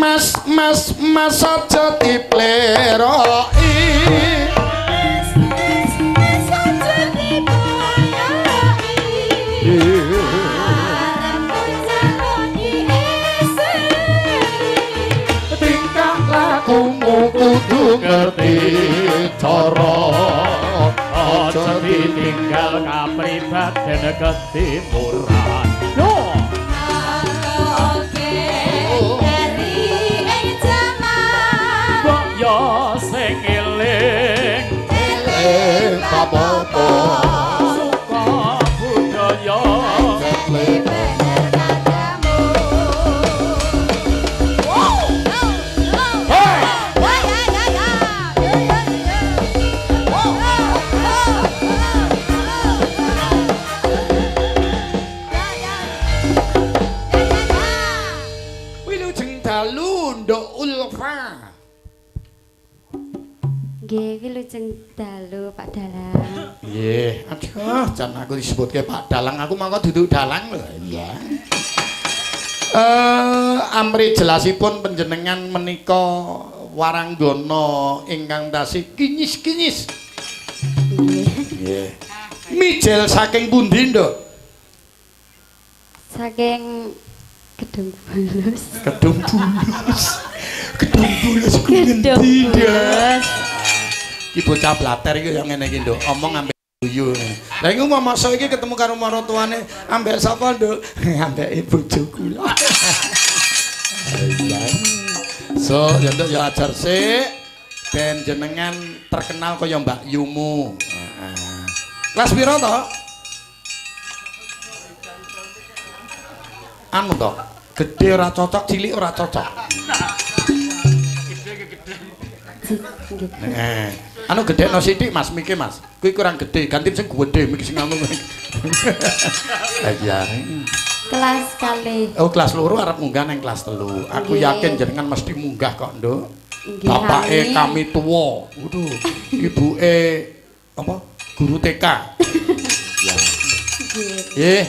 mas aja dipleroki tingkah lakumu kudu ngerti cara aja ditinggal kapribaden ketimuran yo yo sing eling apa-apa suka budaya Wilujeng dalu nduk Ulfa. Nggih, wilujeng dalu Pak Dalang. Nggih, aduh, jan aku disebutke Pak Dalang, aku mangko duduk dalang lho. Iya. Amri jelasipun panjenengan menika waranggana ingkang tasih kinyis-kinyis. Nggih. Mijil saking pundi, Nduk? Saking Gedung Bulus. Gedung Bulus. Gedung Bulus ku Gedung ngendi, Nduk? Bulus. Iki bocah blater iki yang ngene iki, Nduk. Omong ambek guyu. Lah iku mamaksa iki ketemu karo maratuane ambek sapa, Nduk? Ambek bojoku. So, ya Nduk ya ajar sik ben jenengan terkenal kaya Mbak Yumu. Heeh. Kelas piro to? Anu to, gede ora cocok, cilik ora cocok. Anu gede no sithik Mas, miki Mas. Kuwi kurang gede, ganti sing gede miki sing anu. Iya. Kelas kali. Oh, kelas loro arep munggah nang kelas 3. Aku yakin jenengan mesti munggah kok, Nduk. Bapake kami tuwa. Waduh, ibuke apa? Guru TK. Ya. Nggih.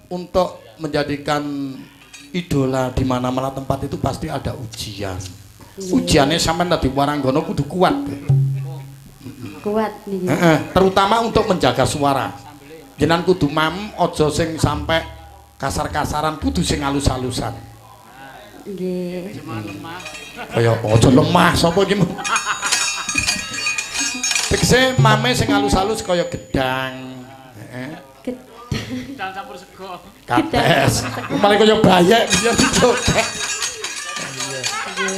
Untuk menjadikan idola di mana-mana tempat itu pasti ada ujian. Ujiannya sampean tadi waranggana kudu kuat. Kuat nih. Terutama untuk menjaga suara. Jenengan kudu aja sing sampai kasar-kasaran, kudu sing halus-halusan. Nggih. Kaya aja lemah sapa iki? Tegese mame sing halus-halus kaya gedang. Gedang campur sego. Kates. Malah kaya bayek biyen dicotek.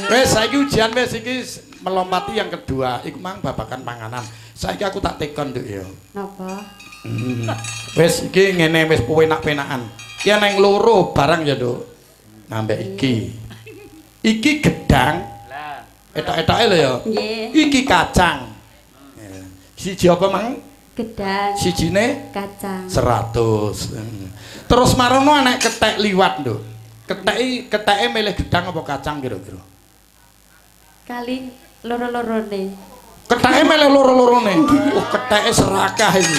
Wes saiki ujian wis iki melompati yang kedua. Iku mang babakan panganan. Saiki aku tak tekon, Nduk ya. Napa? Wis iki ngene wis penak-penakan. Ki ana loro barang ya, Nduk. Nambah iki. Iki gedang. Lah, Etok-etoke lho ya. Nggih. Iki kacang. Siji apa mang? Gedang. Sijine Kacang. 100. Terus marono anak ketek liwat, Nduk. Keteke milih gedang apa kacang kira-kira? Kali loro-lorone. Keteke milih loro-lorone. Oh, keteke serakah iki.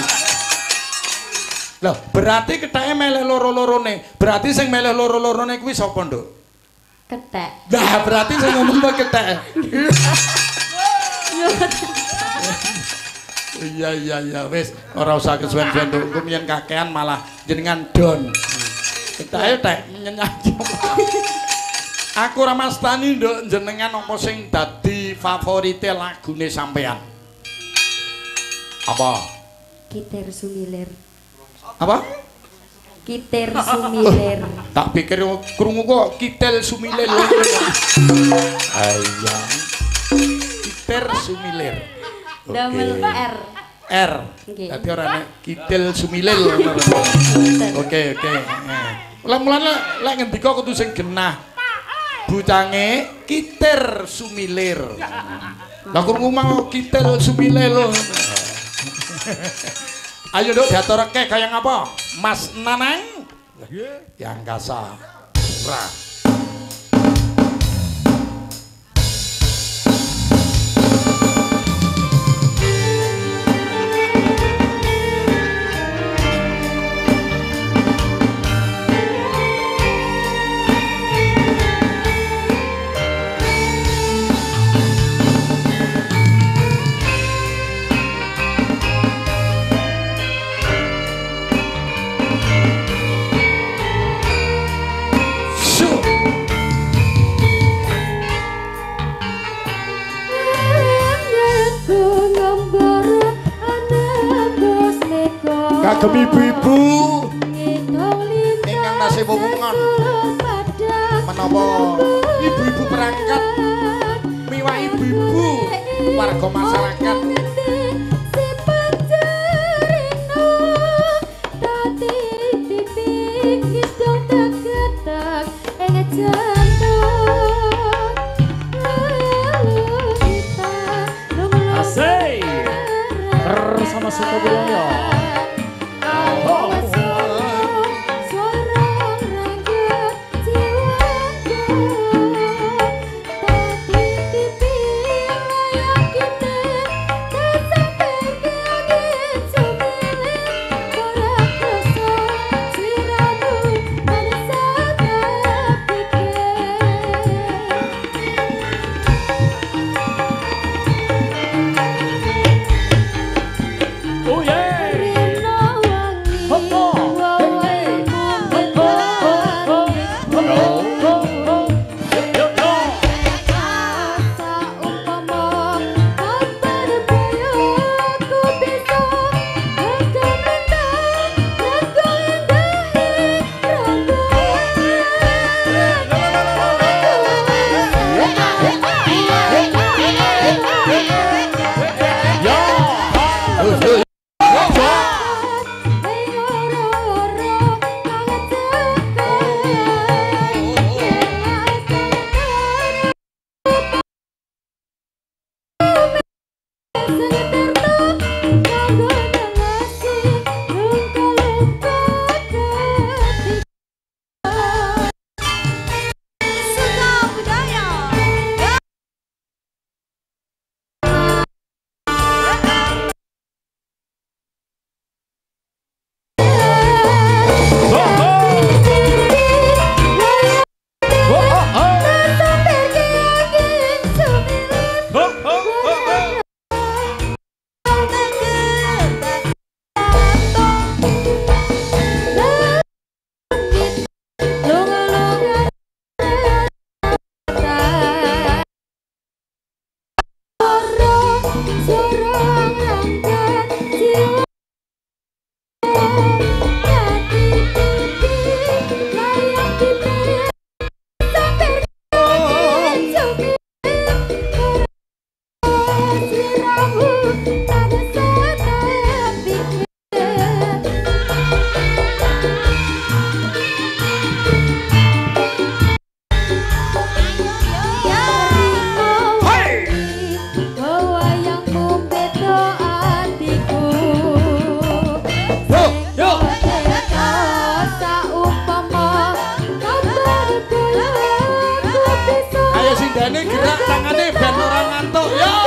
Loh, berarti keteke milih loro-lorone. Berarti sing milih loro-lorone kuwi sapa, Nduk? Ketek. Lah, berarti sing ngomong kok keteke. Iya wis ora usah kesuwen-suwen Nduk. Engko yen kakean malah jenengan don. Keteke tek nyenyaji. Aku ora mastani Nduk jenengan apa sing dadi favorite lagune sampean. Apa? Kitir Sumilir. Apa? Kitir Sumilir. Tak pikir krungu kok Kitel Sumilir. Iya. Kitir Sumilir. Double R. R. Nggih. Dadi ora nek Kitel Sumilir. Oke. Mulane lek ngendika kudu sing genah. Bucange Kitir Sumilir. Lah krungu mau Kitel Sumilir. Ayo Nduk diaturake kaya ngapa? Mas Nanang. Yang kasa. Ora. kagem ibu-ibu ingkang tasih wewengan menapa ibu-ibu perangkat miwah ibu-ibu warga masyarakat bersama Suko Budaya. Dene gerak tangane ben ora ngantuk ya.